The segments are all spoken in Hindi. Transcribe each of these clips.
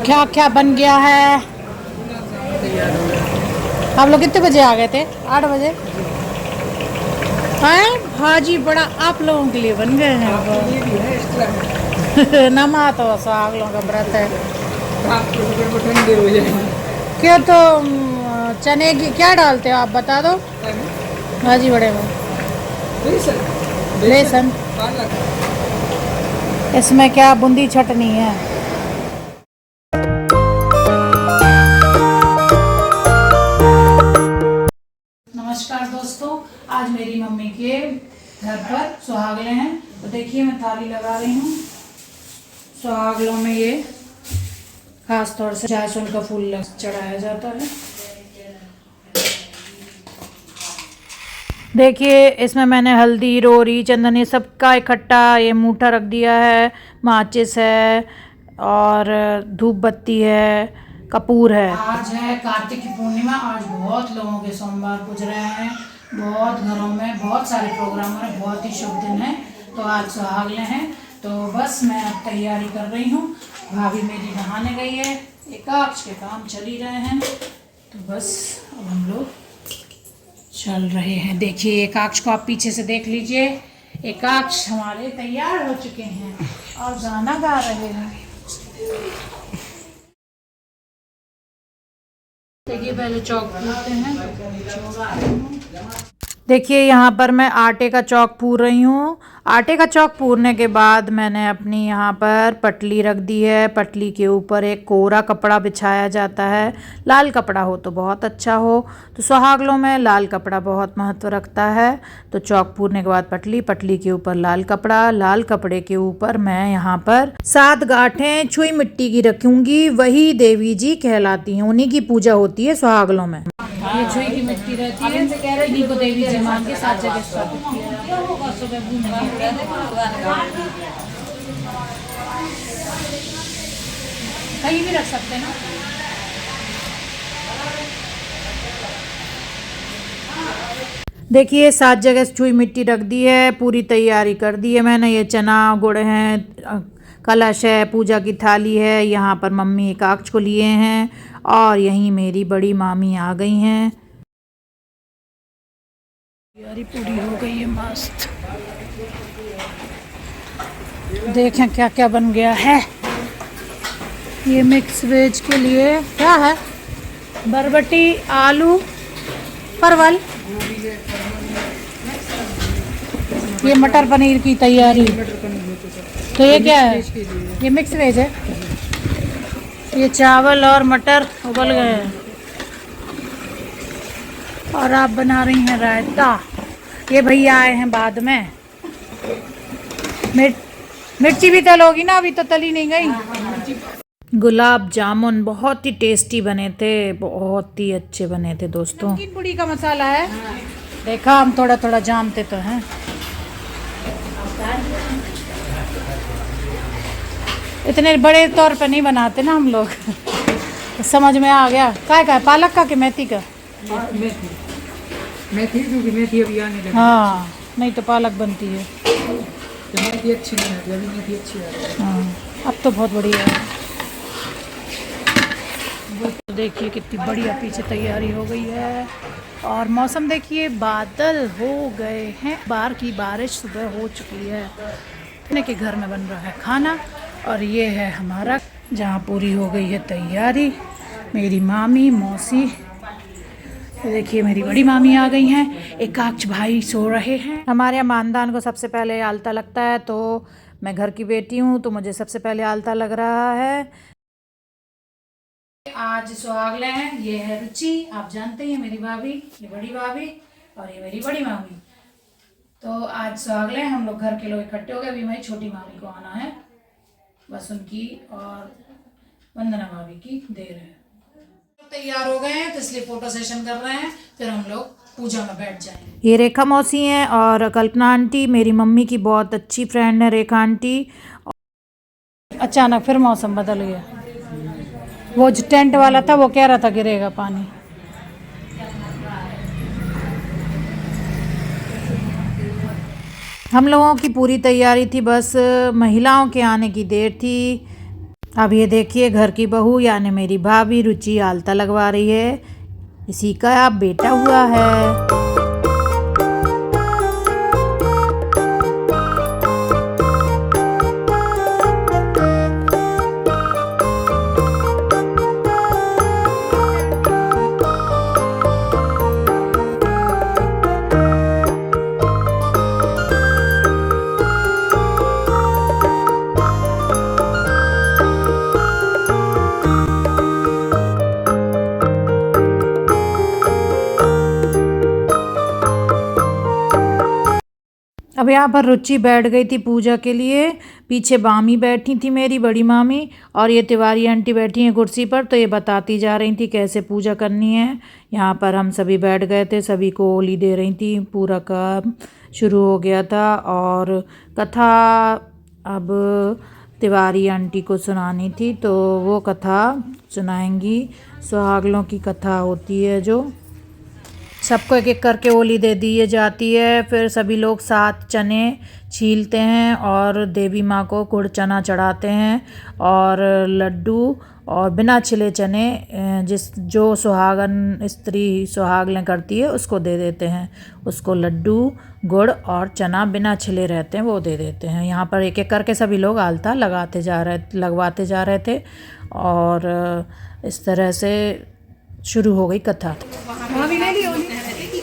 क्या क्या बन गया है। आप लोग कितने बजे आ गए थे? 8 बजे। हैं भाजी बड़ा आप लोगों के लिए बन गए हैं। नमा तो साग लोगों का व्रत है। क्यों तो चने की क्या डालते हो आप बता दो। भाजी बड़े में बेसन, इसमें क्या बूंदी चटनी है। नमस्कार दोस्तों, आज मेरी मम्मी के घर पर सुहागले हैं। तो देखिए मैं थाली लगा रही हूँ। सुहागलों में ये खास तौर से जायफल का फूल चढ़ाया जाता है। देखिए इसमें मैंने हल्दी, रोरी, चंदन ये सब का इकट्ठा ये मूठा रख दिया है। माचिस है और धूप बत्ती है, कपूर है। आज है कार्तिक की पूर्णिमा। आज बहुत लोगों के सोमवार पूज रहे हैं, बहुत घरों में बहुत सारे प्रोग्राम हो रहे हैं। बहुत ही शुभ दिन है। तो आज सुहागले हैं, तो बस मैं अब तैयारी कर रही हूँ। भाभी मेरी नहाने गई है, एकाक्ष के काम चल ही रहे हैं। तो बस अब हम लोग चल रहे हैं। देखिए एकाक्ष को आप पीछे से देख लीजिए। एकाक्ष हमारे तैयार हो चुके हैं और गाना गा रहे हैं। देखिए पहले चौक पूरते हैं। देखिए यहाँ पर मैं आटे का चौक पूर रही हूँ। आटे का चौक पूरने के बाद मैंने अपनी यहाँ पर पटली रख दी है। पटली के ऊपर एक कोरा कपड़ा बिछाया जाता है। लाल कपड़ा हो तो बहुत अच्छा हो। तो सुहागलों में लाल कपड़ा बहुत महत्व रखता है। तो चौक पूरने के बाद पटली के ऊपर लाल कपड़ा, लाल कपड़े के ऊपर मैं यहाँ पर 7 गांठें छुई मिट्टी की रखूंगी। वही देवी जी कहलाती हैं, उन्हीं की पूजा होती है सुहागलों में। ये छुई की मिट्टी रहती है, इन्हीं को देवी जी मान के 7 जगह स्थापित किया होगा। कहीं भी रख सकते हैं ना। देखिए 7 जगह छुई मिट्टी रख दी है, पूरी तैयारी कर दी है मैंने। ये चना गुड़ है, कलश है, पूजा की थाली है। यहाँ पर मम्मी एकाक्ष को लिए हैं और यहीं मेरी बड़ी मामी आ गई हैं। तैयारी पूरी हो गई है मस्त। देखें क्या क्या बन गया है। ये मिक्स वेज के लिए क्या है? बरबटी, आलू, परवल, ये मटर पनीर की तैयारी। तो ये क्या है? ये मिक्स वेज है। ये चावल और मटर उबल गए हैं और आप बना रही हैं रायता। ये भैया आए हैं बाद में। मिर्ची भी तलोगी ना? अभी तो तली नहीं गई। गुलाब जामुन बहुत ही टेस्टी बने थे, बहुत ही अच्छे बने थे दोस्तों। नमकीन पूड़ी का मसाला है। देखा, हम थोड़ा थोड़ा जानते तो हैं। इतने बड़े तौर पे नहीं बनाते ना हम लोग। तो समझ में आ गया। क्या पालक का कि मेथी का? मेथी क्योंकि मेथी अभी आने लगी। हाँ, नहीं तो पालक बनती है। तो मेथी अच्छी नहीं होती, अभी मेथी अच्छी आ रही है। हाँ, अब तो बहुत बढ़िया है। तो देखिए कितनी बढ़िया पीछे तैयारी हो गई है। और मौसम देखिए, बादल हो गए हैं। बाहर की बारिश सुबह हो चुकी है। अपने के घर में बन रहा है खाना और ये है हमारा, जहाँ पूरी हो गई है तैयारी। मेरी मामी, मौसी, देखिए मेरी बड़ी मामी आ गई हैं। एकाक्ष भाई सो रहे हैं। हमारे यहाँ मानदान को सबसे पहले आलता लगता है। तो मैं घर की बेटी हूँ तो मुझे सबसे पहले आलता लग रहा है। आज सुहागले हैं। ये है रुचि, आप जानते हैं मेरी भाभी, ये बड़ी भाभी और ये मेरी बड़ी मामी। तो आज सुहागले हैं, हम लोग घर के लोग इकट्ठे हो गए। अभी मेरी छोटी मामी को आना है, बस उनकी और वंदना भाभी की देर है। तैयार हो गए हैं तो इसलिए फोटो सेशन कर रहे हैं, फिर हम लोग पूजा में बैठ जाएंगे। ये रेखा मौसी हैं और कल्पना आंटी मेरी मम्मी की बहुत अच्छी फ्रेंड है रेखा आंटी। अचानक फिर मौसम बदल गया। वो जो टेंट वाला था वो कह रहा था गिरेगा पानी। हम लोगों की पूरी तैयारी थी, बस महिलाओं के आने की देर थी। अब ये देखिए घर की बहू यानी मेरी भाभी रुचि आलता लगवा रही है, इसी का बेटा हुआ है। अब यहाँ पर रुचि बैठ गई थी पूजा के लिए, पीछे मामी बैठी थी मेरी बड़ी मामी, और ये तिवारी आंटी बैठी हैं कुर्सी पर, तो ये बताती जा रही थी कैसे पूजा करनी है। यहाँ पर हम सभी बैठ गए थे, सभी को ओली दे रही थी, पूरा काम शुरू हो गया था। और कथा अब तिवारी आंटी को सुनानी थी, तो वो कथा सुनाएंगी। सुहागलों की कथा होती है जो सबको एक एक करके ओली दे दी जाती है। फिर सभी लोग 7 चने छीलते हैं और देवी माँ को गुड़ चना चढ़ाते हैं, और लड्डू और बिना छिले चने जो सुहागन स्त्री सुहागलें करती है उसको दे देते हैं। उसको लड्डू गुड़ और चना बिना छिले रहते हैं वो दे देते हैं। यहाँ पर एक एक करके सभी लोग आलता लगवाते जा रहे थे, और इस तरह से शुरू हो गई कथा।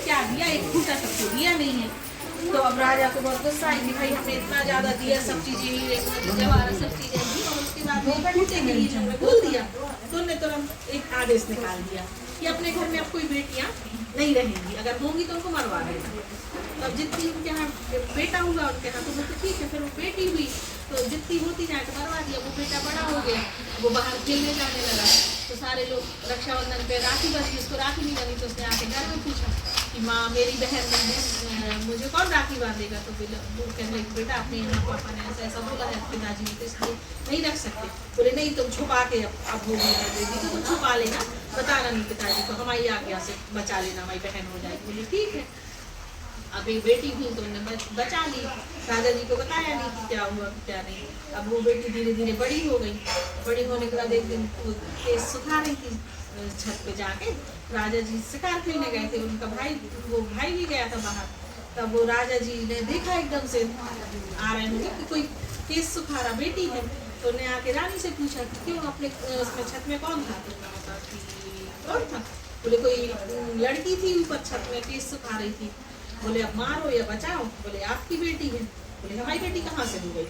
क्या दिया, एक फूटा तक तो दिया नहीं है। तो अब राजा को बहुत गुस्सा आई कि भाई हमें इतना ज्यादा दिया, सब चीजें जवाहर सब चीजें दी, और उसके बाद वो फूटे के लिए जो बोल दिया, तो उन्होंने तुरंत एक आदेश निकाल दिया कि अपने घर में अब कोई बेटियां नहीं रहेंगी, अगर होंगी तो उनको मरवा देना। तब जितनी उनके यहाँ बेटा हुआ उनके यहाँ तो बोलते ठीक है। फिर वो बेटी हुई तो जितनी होती जाए तो मरवा दिया। वो बेटा बड़ा हो गया, वो बाहर खेलने जाने लगा, तो सारे लोग रक्षाबंधन पे राखी बंधी, उसको राखी नहीं बनी, तो उसने आके घर में पूछा कि माँ मेरी बहन नहीं है, मुझे कौन राखी बांधेगा। तो वो कहने लगी बेटा अपने यहाँ पापा ने ऐसा ऐसा बोला है पिताजी ने, तो इसलिए नहीं रख सकते। बोले नहीं तुम छुपा के अब हो गई बेटी तो तुम छुपा लेना, बताना नहीं पिताजी को, हमारी आज्ञा से बचा लेना, हमारी बहन हो जाएगी। बोले ठीक है। अब एक बेटी हुई तो उन्होंने बचा ली, राजा जी को बताया नहीं कि क्या हुआ क्या नहीं। अब वो बेटी धीरे धीरे बड़ी हो गई, बड़ी होने के बाद एक दिन केस सुखा रही थी छत पे जाके, राजा जी शिकार खेलने गए थे, उनका भाई भी गया था बाहर। तब वो राजा जी ने देखा एकदम से आ रहे होंगे कि कोई केस सुखा रहा बेटी है, तो उन्हें आके रानी से पूछा कि क्यों अपने छत में कौन था। तो कहा कि कौन था। बोले कोई लड़की थी ऊपर छत में केस सुखा रही थी। बोले अब मारो या बचाओ। बोले आपकी बेटी है। बोले हमारी बेटी कहाँ से हो गई,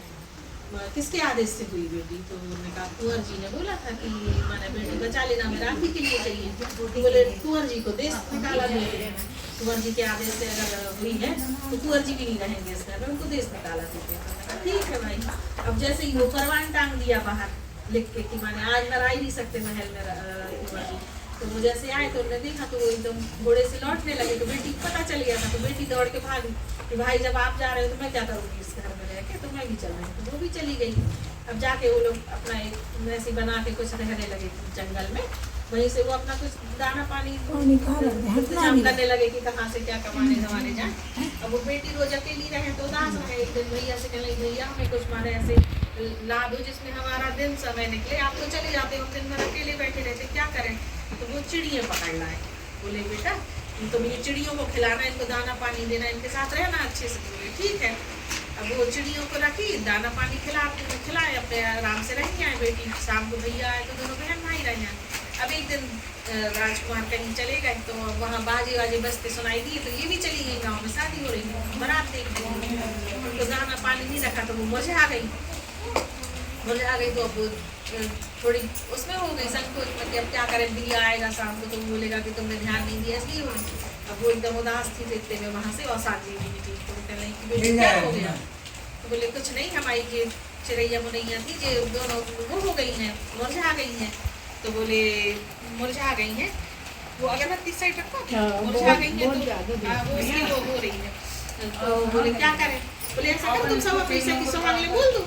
किसके आदेश से हुई बेटी। तो उन्होंने कहा कुंवर जी ने बोला था कि मैंने बेटी बचा लेना, मैं राखी के लिए चाहिए। तो बोले कुंवर जी को देश निकाला दीजिए, कुंवर जी के आदेश से अगर हुई है तो कुंवर जी भी नहीं रहेंगे इस घर में, उनको देश निकाला दीजिए। ठीक है भाई। अब जैसे ही वो परवान टांग दिया बाहर लिख के कि मैंने आज मैं आ ही नहीं सकते महल में कुंवर जी। तो वो जैसे आए तो उन्होंने देखा तो वो एकदम घोड़े से लौटने लगे, तो बेटी को पता चल गया था। तो बेटी दौड़ के भागी कि भाई जब आप जा रहे हो तो मैं क्या करूँगी इस घर में रह के, तो मैं भी चल रही हूँ। तो वो भी चली गई। अब जाके वो लोग अपना एक वैसे बना के कुछ रहने लगे जंगल में, वहीं से वो अपना कुछ दाना पानी इंतजाम करने लगे कि कहाँ से क्या कमाने धमाने जाए। अब वो बेटी रोज अकेली रहे तो उदास रहे। एक दिन भैया से कहने लगी भैया हमें कुछ मारे ऐसे ला दो जिसमें हमारा दिन समय निकले, आप तो चले जाते हो, दिन भर अकेले बैठे रहते, क्या करें। तो वो चिड़िया पकड़ लाए। बोले बेटा तुम ये चिड़ियों को खिलाना, इनको दाना पानी देना, इनके साथ रहना अच्छे से। बोले ठीक है। अब वो चिड़ियों को रखी, दाना पानी खिलाए, अपने आराम से रही आए। बेटी शाम को भैया आए तो दोनों बहन भाई रही हैं। अब एक दिन राजकुमार कहीं चले गए तो वहाँ बाजे वाजे बजते सुनाई दिए, तो ये भी चली गई। गाँव में शादी हो रही, बारात देखते उनको दाना पानी नहीं रखा तो वो मुरझा गई। तो अब थोड़ी उसमें हो गई संकोच में कि अब क्या करें, दिया आएगा शाम को तो वो बोलेगा कि तुमने ध्यान नहीं दिया इसलिए हो। अब वो एकदम उदास थी देखते हुए वहाँ से, और शादी हुई थी। तो कहने लगी कि बेटी क्या हो गया। तो बोले कुछ नहीं, हमारी जो चिड़ैया मुनैया थी जो दोनों वो हो गई हैं, मुरझा गई हैं। तो बोले मुरझा गई हैं, वो अगरबत्ती साइड रखो, मुरझा गई हैं तो वो इसलिए वो हो रही है। तो बोले क्या करें। बोले ऐसा करो तुम सब पैसे की सुहागले बोल दो,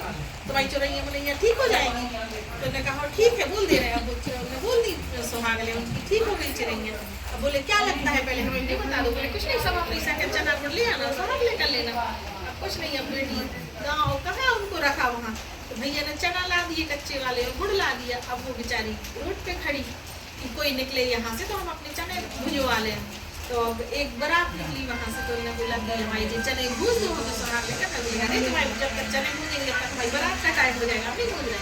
तुम्हारी चिड़ैया मुनैया ठीक हो जाएंगी। तो उन्होंने कहा ठीक है बोल दे रहे हैं। अब उन्होंने बोल दी सुहागले, उनकी ठीक हो गई चिड़ैया। अब बोले क्या लगता है पहले हमें ये बता दो। बोले कुछ नहीं, सब पैसा के चना गुड़ ले आना, सुहागले कर लेना, अब कुछ नहीं। अब बेटी गाँव कहाँ उनको रखा वहाँ, तो भैया ने चना ला दिए कच्चे वाले और गुड़ ला दिया। अब वो बेचारी रोड पे खड़ी कि कोई निकले यहाँ से तो हम अपने चने भुजवा लें। तो अब एक बारात निकली वहाँ से, तो उन्होंने बोला कि हमारी जी चने भूज दो तो सुहाग लेकर मैं बोली अरे तुम्हारे जब तक चने भूजेंगे तब तक हमारी बारात का टाइम हो जाएगा, नहीं भूज रहे।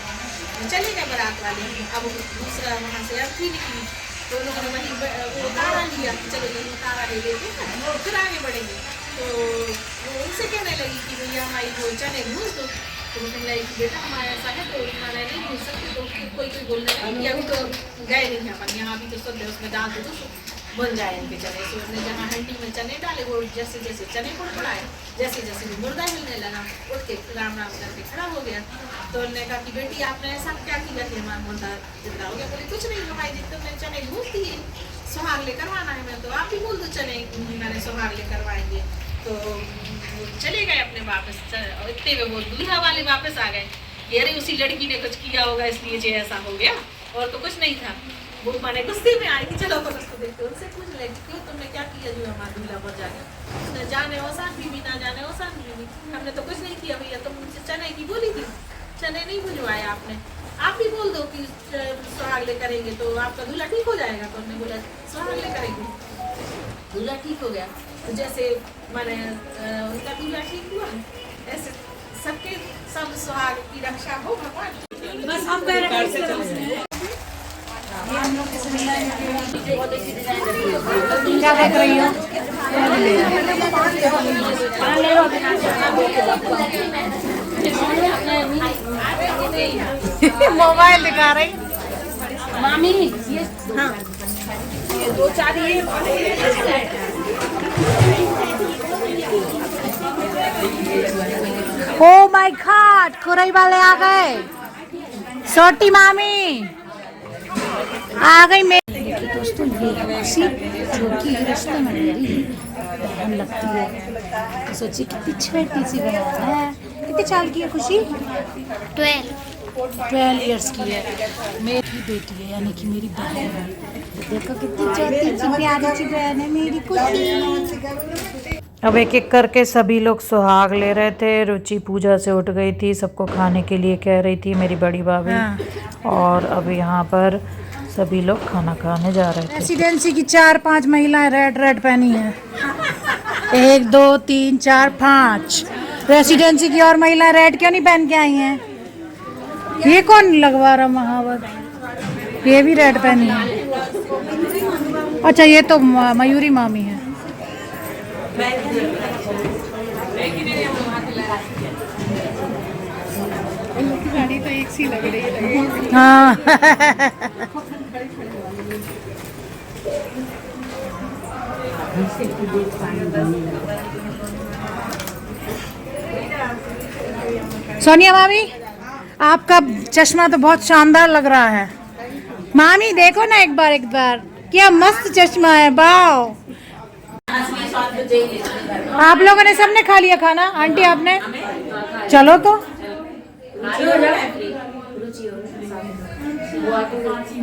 चले गए बारात वाले। अब दूसरा वहाँ से अर्थी निकली तो उन्होंने वहीं वो तारा लिया कि चलो ये तारा ले लेते हैं फिर आगे बढ़ेंगे। तो वो उनसे कहने लगी कि भैया हमारी वो चने भूज दो। तो वो कहने लगी कि बेटा हमारा ऐसा है तो हमारा नहीं भूज सकते। तो कोई बोलने लगी कि अभी तो गए नहीं अपन यहाँ भी तो सब है उसमें डाल दो तो बन जाए इनके चने। तो उसने जहाँ हंडी में चने डाले वो जैसे जैसे चने पड़ाए जैसे जैसे वो मुर्दा हिलने लगा उठ के राम राम करके खड़ा हो गया। तो उन्होंने कहा कि बेटी आपने ऐसा क्या किया कि हमारा मुर्दा जिंदा हो गया। बोली कुछ नहीं हमारी जी तुमने चने भूज दिए, सुहाग ले करवाना है मैं तो आप भी बोल दो चने मैंने सुहाग ले करवाएंगे। तो चले गए अपने वापस। इतने में वो दूल्हा वाले वापस आ गए कि अरे उसी लड़की ने कुछ किया होगा इसलिए जो ऐसा हो गया और तो कुछ नहीं था। वो मैंने गुस्से में आई कि चलो अपन उसको देखते उनसे पूछ ले क्यों तुमने क्या किया जो हमारा दूल्हा मर जाएगा। उसने जाने ओसान बीवी ना जाने ओसान बीवी, हमने तो कुछ नहीं किया भैया तुम मुझसे चने की बोली थी, चने नहीं भुजवाए आपने। आप भी बोल दो कि सुहाग ले करेंगे तो आपका दूल्हा ठीक हो जाएगा। तो उन्होंने बोला सुहाग ले करेंगे, दूल्हा ठीक हो गया। तो जैसे मैंने उनका दूल्हा ठीक हुआ ऐसे सबके सब सुहाग की रक्षा हो भगवान। बस हम कह रहे हैं क्या देख रही हो? मोबाइल दिखा रही मामी ये हाँ ये दो चार ये ओ माय गॉड खुरई वाले आ गए। छोटी मामी आ गई। दोस्तों ये है खुशी जो कि रिश्ते में मेरी बहन लगती है। तो सोचिए कितनी छोटी सी बहन है। कितने साल की है खुशी? 12 इयर्स की है। मेरी बेटी है यानी कि मेरी बहन है। देखो कितनी छोटी सी प्यारी सी बहन है मेरी खुशी। अब एक एक करके सभी लोग सुहाग ले रहे थे। रुचि पूजा से उठ गई थी, सबको खाने के लिए कह रही थी मेरी बड़ी भाभी। और अब यहाँ पर सभी लोग खाना खाने जा रहे थे। रेसिडेंसी की 4-5 महिलाएं रेड पहनी हैं। 1 2 3 4 5 रेसिडेंसी की और महिलाएं रेड क्यों नहीं पहन के आई हैं? ये कौन लगवा रहा महावर? ये भी रेड पहनी है। अच्छा ये तो मयूरी मामी है। साड़ी तो एक सी लग रही है। हाँ सोनिया मामी आपका चश्मा तो बहुत शानदार लग रहा है। मामी देखो ना एक बार क्या मस्त चश्मा है। वाओ आप लोगों ने सबने खा लिया खाना? आंटी आपने? चलो तो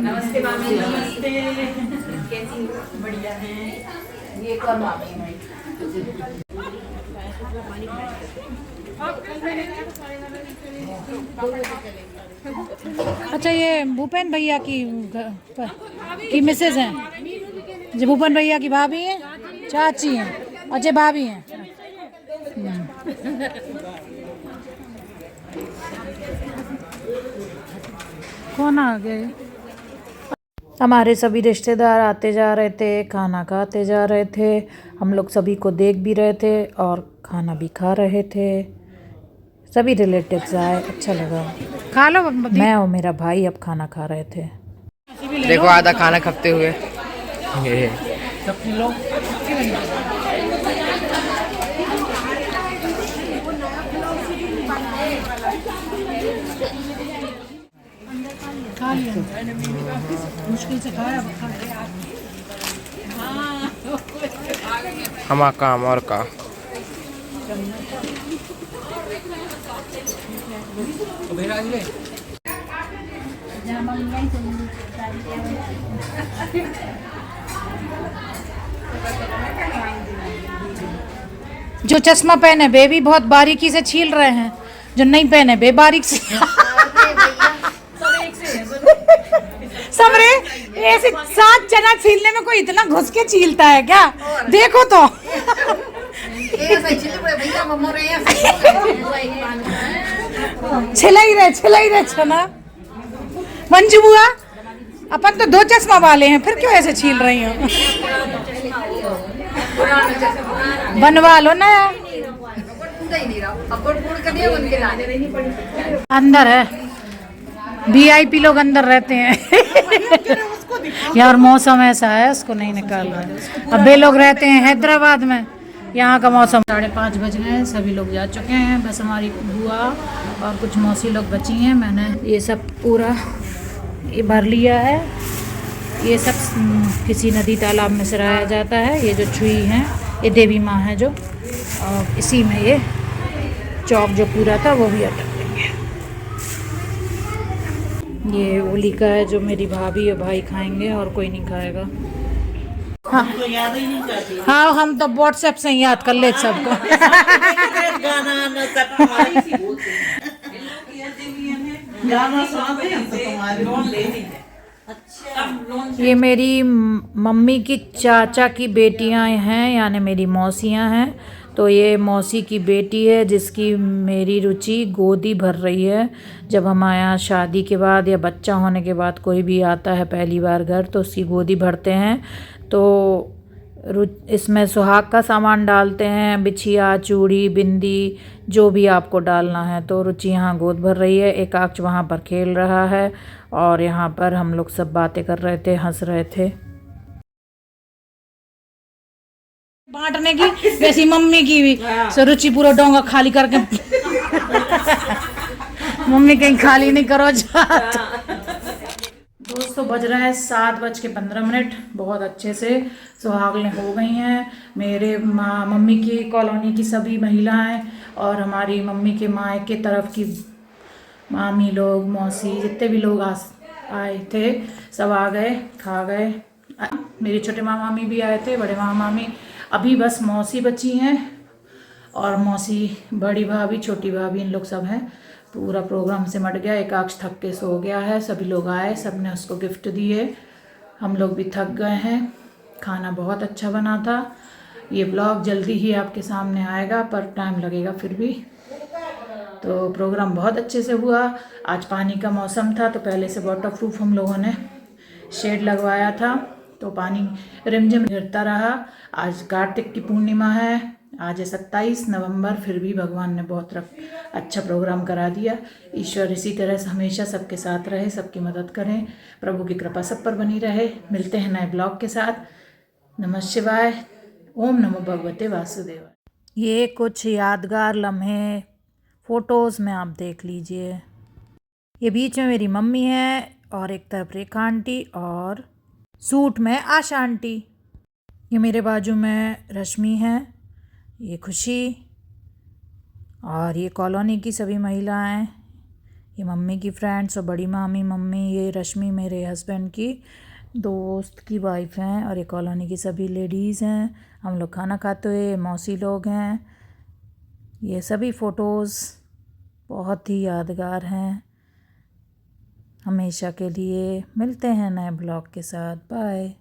नमस्ते मामी नमस्ते कैसी बढ़िया हैं ये कौन मामी है? अच्छा ये भूपेन भैया की मिसेज हैं। जो भूपेन भैया की भाभी हैं, चाची हैं, अच्छा भाभी हैं। कौन आ गए? हमारे सभी रिश्तेदार आते जा रहे थे, खाना खाते जा रहे थे। हम लोग सभी को देख भी रहे थे और खाना भी खा रहे थे। सभी रिलेटिव्स आए, अच्छा लगा। खा लो। मैं और मेरा भाई अब खाना खा रहे थे। देखो आधा खाना खपते हुए खा लिया मुश्किल से खाया। हमारा काम और का जो चश्मा पहने वे भी बहुत बारीकी से छील रहे हैं, जो नहीं पहने वे बारीक से सबरे ऐसे सात चना छीलने में कोई इतना घुस के छीलता है क्या? देखो तो छिला ही रहे चना। मंजू बुआ, अपन तो 2 चश्मा वाले हैं, फिर क्यों ऐसे छील रही हो? बनवा लो ना यार। अंदर है, VIP लोग अंदर रहते हैं। यार मौसम ऐसा है, उसको नहीं निकाल रहे। अब वे लोग रहते हैं हैदराबाद में, यहाँ का मौसम 5:30 बज गए हैं, सभी लोग जा चुके हैं, बस हमारी बुआ और कुछ मौसी लोग बची हैं। मैंने ये सब पूरा ये भर लिया है। ये सब किसी नदी तालाब में से लाया जाता है। ये जो छुई हैं ये देवी माँ है जो, और इसी में ये चौक जो पूरा था वो भी अटक देंगे। ये होली का है जो मेरी भाभी और भाई खाएंगे और कोई नहीं खाएगा। हाँ, हाँ हम तो व्हाट्सएप से ही याद कर ले सबको। ये मेरी मम्मी की चाचा की बेटियां हैं, यानी मेरी मौसियां हैं। तो ये मौसी की बेटी है जिसकी मेरी रुचि गोदी भर रही है। जब हमारे यहाँ शादी के बाद या बच्चा होने के बाद कोई भी आता है पहली बार घर, तो उसकी गोदी भरते हैं। तो इसमें सुहाग का सामान डालते हैं, बिछिया, चूड़ी, बिंदी, जो भी आपको डालना है। तो रुचि यहाँ गोद भर रही है, एकाक्ष वहाँ पर खेल रहा है और यहाँ पर हम लोग सब बातें कर रहे थे, हंस रहे थे। बांटने की वैसी मम्मी की भी सो रुचि पूरा डोंगा खाली करके मम्मी कहीं खाली नहीं करो जात। दोस्तों बज रहा है 7:15। बहुत अच्छे से सुहागनें हो गई हैं। मेरे मम्मी की कॉलोनी की सभी महिलाएं और हमारी मम्मी के मायके तरफ की मामी लोग, मौसी, जितने भी लोग आए थे सब आ गए, खा गए। मेरे छोटे मामी भी आए थे, बड़े मामी। अभी बस मौसी बची हैं और मौसी, बड़ी भाभी, छोटी भाभी, इन लोग सब हैं। पूरा प्रोग्राम सिमट गया, एकाक्ष थक के सो गया है। सभी लोग आए, सब ने उसको गिफ्ट दिए, हम लोग भी थक गए हैं। खाना बहुत अच्छा बना था। ये ब्लॉग जल्दी ही आपके सामने आएगा, पर टाइम लगेगा फिर भी। तो प्रोग्राम बहुत अच्छे से हुआ। आज पानी का मौसम था तो पहले से वाटर प्रूफ हम लोगों ने शेड लगवाया था, तो पानी रिमझिम गिरता रहा। आज कार्तिक की पूर्णिमा है, आज है 27 नवंबर, फिर भी भगवान ने बहुत अच्छा प्रोग्राम करा दिया। ईश्वर इसी तरह से हमेशा सबके साथ रहे, सबकी मदद करें, प्रभु की कृपा सब पर बनी रहे। मिलते हैं नए ब्लॉग के साथ। नमः शिवाय, ओम नमो भगवते वासुदेवाय। ये कुछ यादगार लम्हे फ़ोटोज़ में आप देख लीजिए। ये बीच में मेरी मम्मी है और एक तरफ रेखा आंटी और सूट में आशा आंटी। ये मेरे बाजू में रश्मि है, ये खुशी, और ये कॉलोनी की सभी महिलाएं, ये मम्मी की फ्रेंड्स और बड़ी मामी मम्मी। ये रश्मि मेरे हस्बैंड की दोस्त की वाइफ हैं और ये कॉलोनी की सभी लेडीज़ हैं। हम लोग खाना खाते हुए, मौसी लोग हैं। ये सभी फ़ोटोज़ बहुत ही यादगार हैं हमेशा के लिए। मिलते हैं नए ब्लॉग के साथ। बाय।